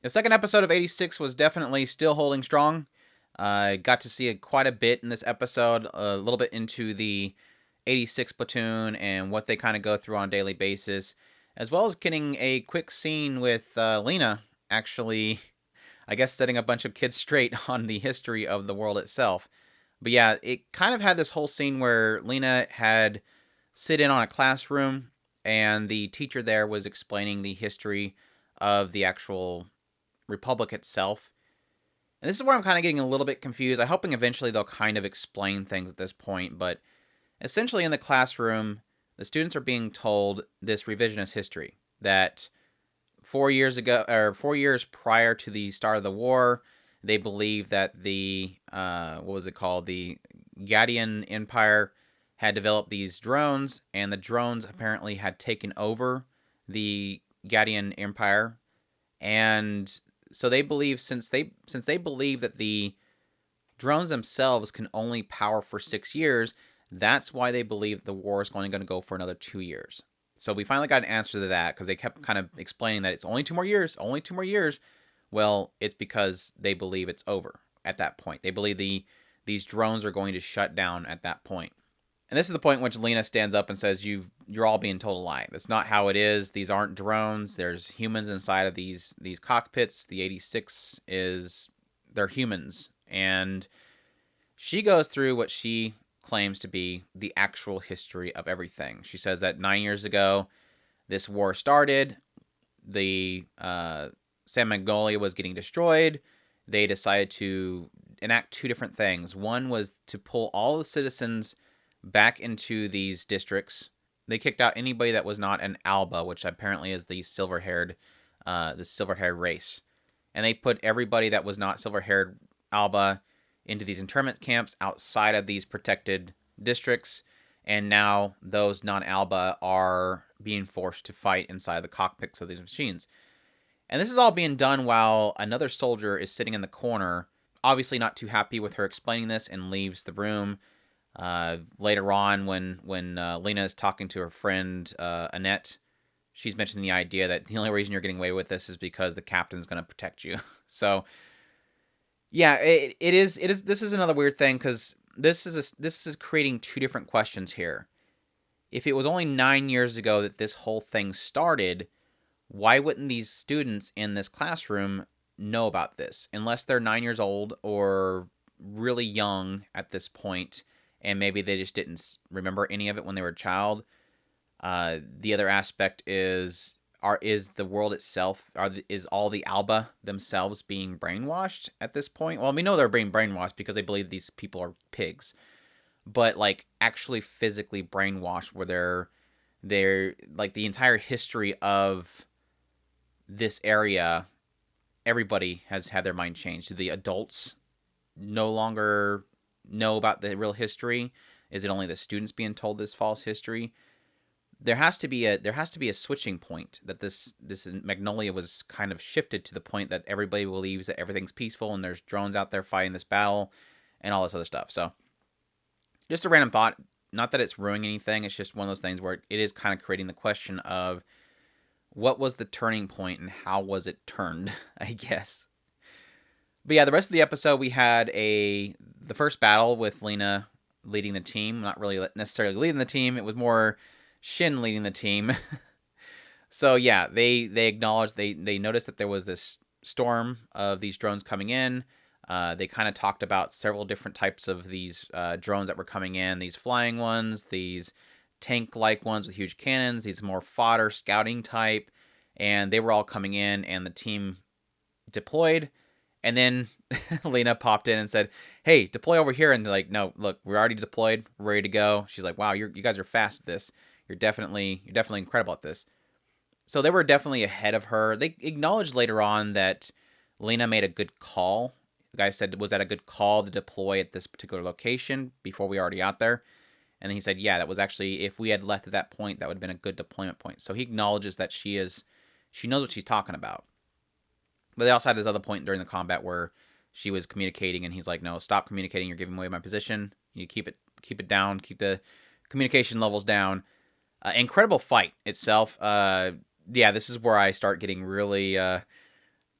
The second episode of 86 was definitely still holding strong. I got to see quite a bit in this episode, a little bit into the 86 platoon and what they kind of go through on a daily basis, as well as getting a quick scene with Lena actually, I guess, setting a bunch of kids straight on the history of the world itself. But yeah, it kind of had this whole scene where Lena had sit in on a classroom and the teacher there was explaining the history of the actual republic itself. And this is where I'm kind of getting a little bit confused. I'm hoping eventually they'll kind of explain things at this point, but essentially in the classroom, the students are being told this revisionist history that 4 years ago, or 4 years prior to the start of the war, they believe that the what was it called, the Gadian Empire had developed these drones, and the drones apparently had taken over the Gadian Empire, and so they believe since they believe that the drones themselves can only power for 6 years, that's why they believe the war is only going to go for another 2 years. So we finally got an answer to that because they kept kind of explaining that it's only 2 more years, only 2 more years. Well, it's because they believe it's over at that point. They believe these drones are going to shut down at that point. And this is the point in which Lena stands up and says, You're all being told a lie. That's not how it is. These aren't drones. There's humans inside of these cockpits. The 86 is they're humans." And she goes through what she claims to be the actual history of everything. She says that 9 years ago, this war started. The San Magnolia was getting destroyed. They decided to enact two different things. One was to pull all the citizens back into these districts. They kicked out anybody that was not an Alba, which apparently is the silver-haired race, and they put everybody that was not silver-haired Alba into these internment camps outside of these protected districts, and now those non-Alba are being forced to fight inside the cockpits of these machines. And this is all being done while another soldier is sitting in the corner, obviously not too happy with her explaining this, and leaves the room. Later on, when Lena is talking to her friend Annette, she's mentioning the idea that the only reason you're getting away with this is because the captain's going to protect you. So, yeah, it is. It is. This is another weird thing because this is creating two different questions here. If it was only 9 years ago that this whole thing started, why wouldn't these students in this classroom know about this unless they're 9 years old or really young at this point, and maybe they just didn't remember any of it when they were a child? The other aspect is the world itself, is all the Alba themselves being brainwashed at this point? Well, we know they're being brainwashed because they believe these people are pigs, but like actually physically brainwashed, where they're like the entire history of this area, everybody has had their mind changed. Do the adults no longer know about the real history? Is it only the students being told this false history? There has to be a switching point, that this Magnolia was kind of shifted to the point that everybody believes that everything's peaceful and there's drones out there fighting this battle and all this other stuff. So just a random thought. Not that it's ruining anything. It's just one of those things where it is kind of creating the question of what was the turning point and how was it turned, I guess. But yeah, the rest of the episode we had the first battle with Lena leading the team. Not really necessarily leading the team. It was more Shin leading the team. So yeah, they acknowledged, they noticed that there was this storm of these drones coming in. They kind of talked about several different types of these drones that were coming in. These flying ones, these tank-like ones with huge cannons, these more fodder scouting type, and they were all coming in, and the team deployed. And then Lena popped in and said, "Hey, deploy over here." And they're like, "No, look, we're already deployed, we're ready to go." She's like, "Wow, you guys are fast at this. You're definitely incredible at this." So they were definitely ahead of her. They acknowledged later on that Lena made a good call. The guy said, "Was that a good call to deploy at this particular location before we already out there?" And he said, "Yeah, that was actually, if we had left at that point, that would have been a good deployment point." So he acknowledges that she knows what she's talking about. But they also had this other point during the combat where she was communicating, and he's like, "No, stop communicating. You're giving away my position. You keep it down. Keep the communication levels down." Incredible fight itself. Yeah, this is where I start getting really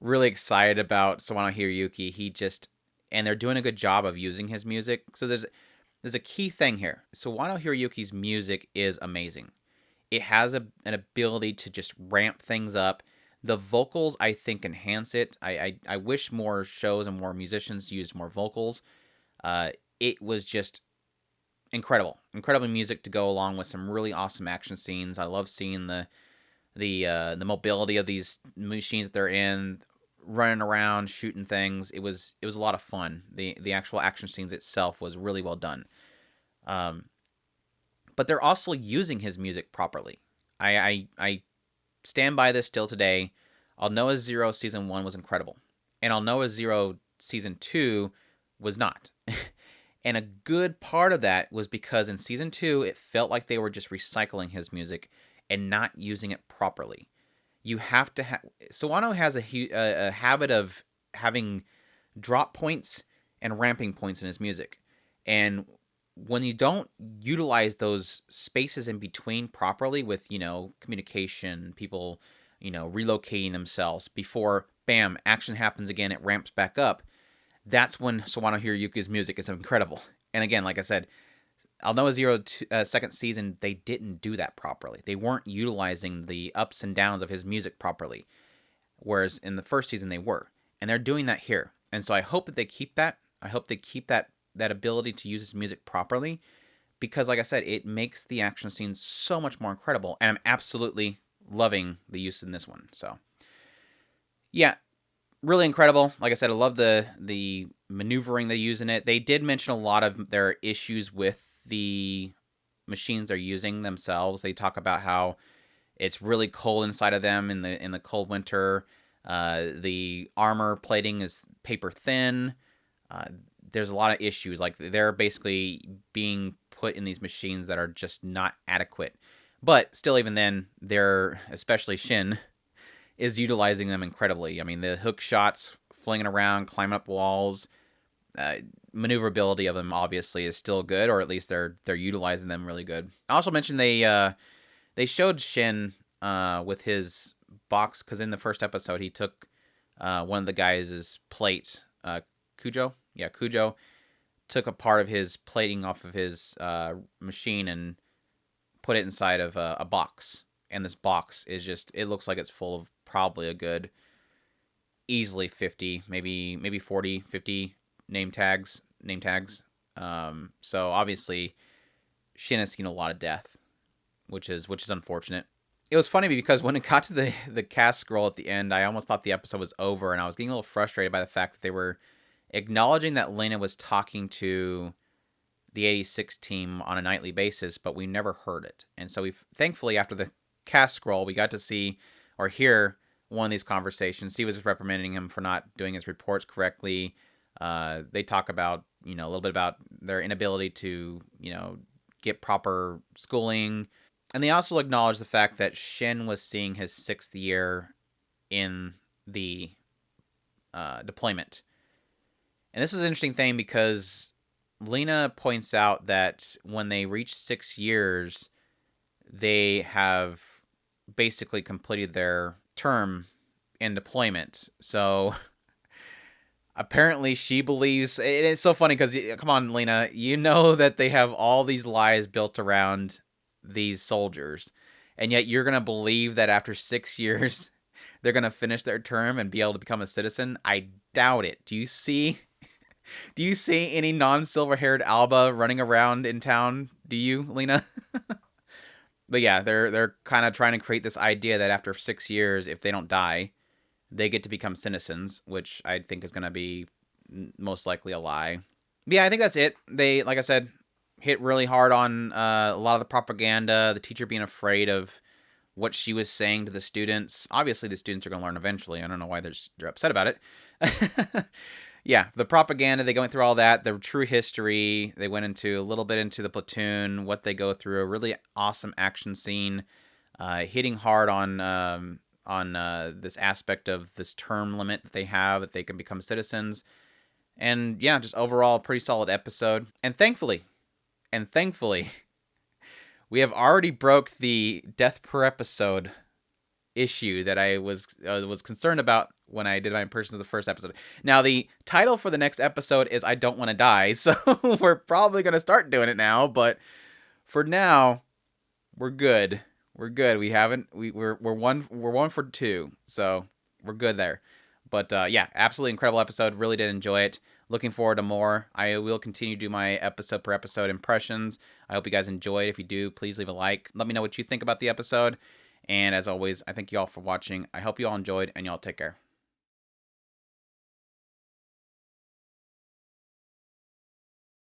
really excited about Sawano Hiroyuki. And they're doing a good job of using his music. So there's a key thing here. Sawano Hiroyuki's music is amazing. It has an ability to just ramp things up. The vocals, I think, enhance it. I wish more shows and more musicians used more vocals. It was just incredible music to go along with some really awesome action scenes. I love seeing the mobility of these machines that they're in, running around, shooting things. It was a lot of fun. The actual action scenes itself was really well done. But they're also using his music properly. I stand by this still today. Aldnoah Zero Season 1 was incredible. And Aldnoah Zero Season 2 was not. And a good part of that was because in Season 2, it felt like they were just recycling his music and not using it properly. You have to have... Sawano has a habit of having drop points and ramping points in his music. And when you don't utilize those spaces in between properly with, communication, people, relocating themselves before, bam, action happens again, it ramps back up, that's when Sawano Hiroyuki's music is incredible. And again, like I said, Aldnoah Zero second season, they didn't do that properly. They weren't utilizing the ups and downs of his music properly, whereas in the first season they were. And they're doing that here. And so I hope that they keep that. I hope they keep that ability to use his music properly, because like I said, it makes the action scenes so much more incredible, and I'm absolutely loving the use in this one. So yeah, really incredible. Like I said, I love the maneuvering they use in it. They did mention a lot of their issues with the machines they're using themselves. They talk about how it's really cold inside of them in the cold winter. The armor plating is paper thin. There's a lot of issues. Like, they're basically being put in these machines that are just not adequate. But still, even then, especially Shin, is utilizing them incredibly. I mean, the hook shots, flinging around, climbing up walls, maneuverability of them obviously is still good, or at least they're utilizing them really good. I also mentioned they showed Shin with his box, because in the first episode he took one of the guys' plate, Kujo. Yeah, Kujo took a part of his plating off of his machine and put it inside of a box. And this box is just, it looks like it's full of probably a good, easily 50, maybe 40, 50 name tags. So obviously Shin has seen a lot of death, which is unfortunate. It was funny because when it got to the cast scroll at the end, I almost thought the episode was over, and I was getting a little frustrated by the fact that they were acknowledging that Lena was talking to the 86 team on a nightly basis, but we never heard it. And so thankfully, after the cast scroll, we got to see or hear one of these conversations. He was reprimanding him for not doing his reports correctly. They talk about, a little bit about their inability to, get proper schooling. And they also acknowledge the fact that Shin was seeing his 6th year in the deployment. And this is an interesting thing because Lena points out that when they reach 6 years, they have basically completed their term in deployment. So apparently she believes... It's so funny because, come on, Lena, you know that they have all these lies built around these soldiers, and yet you're going to believe that after 6 years they're going to finish their term and be able to become a citizen? I doubt it. Do you see any non-silver-haired Alba running around in town? Do you, Lena? But yeah, they're kind of trying to create this idea that after 6 years, if they don't die, they get to become citizens, which I think is going to be most likely a lie. But yeah, I think that's it. They, like I said, hit really hard on a lot of the propaganda, the teacher being afraid of what she was saying to the students. Obviously, the students are going to learn eventually. I don't know why they're upset about it. Yeah, the propaganda, they went through all that, the true history. They went into a little bit into the platoon, what they go through, a really awesome action scene, hitting hard on this aspect of this term limit that they have, that they can become citizens. And yeah, just overall, a pretty solid episode. And thankfully, we have already broke the death per episode issue that I was concerned about when I did my impressions of the first episode. Now, the title for the next episode is I Don't Want to Die, so we're probably going to start doing it now, but for now, we're good. We're good. We're one for two, so we're good there. But yeah, absolutely incredible episode. Really did enjoy it. Looking forward to more. I will continue to do my episode per episode impressions. I hope you guys enjoyed. If you do, please leave a like. Let me know what you think about the episode. And as always, I thank you all for watching. I hope you all enjoyed, and y'all take care.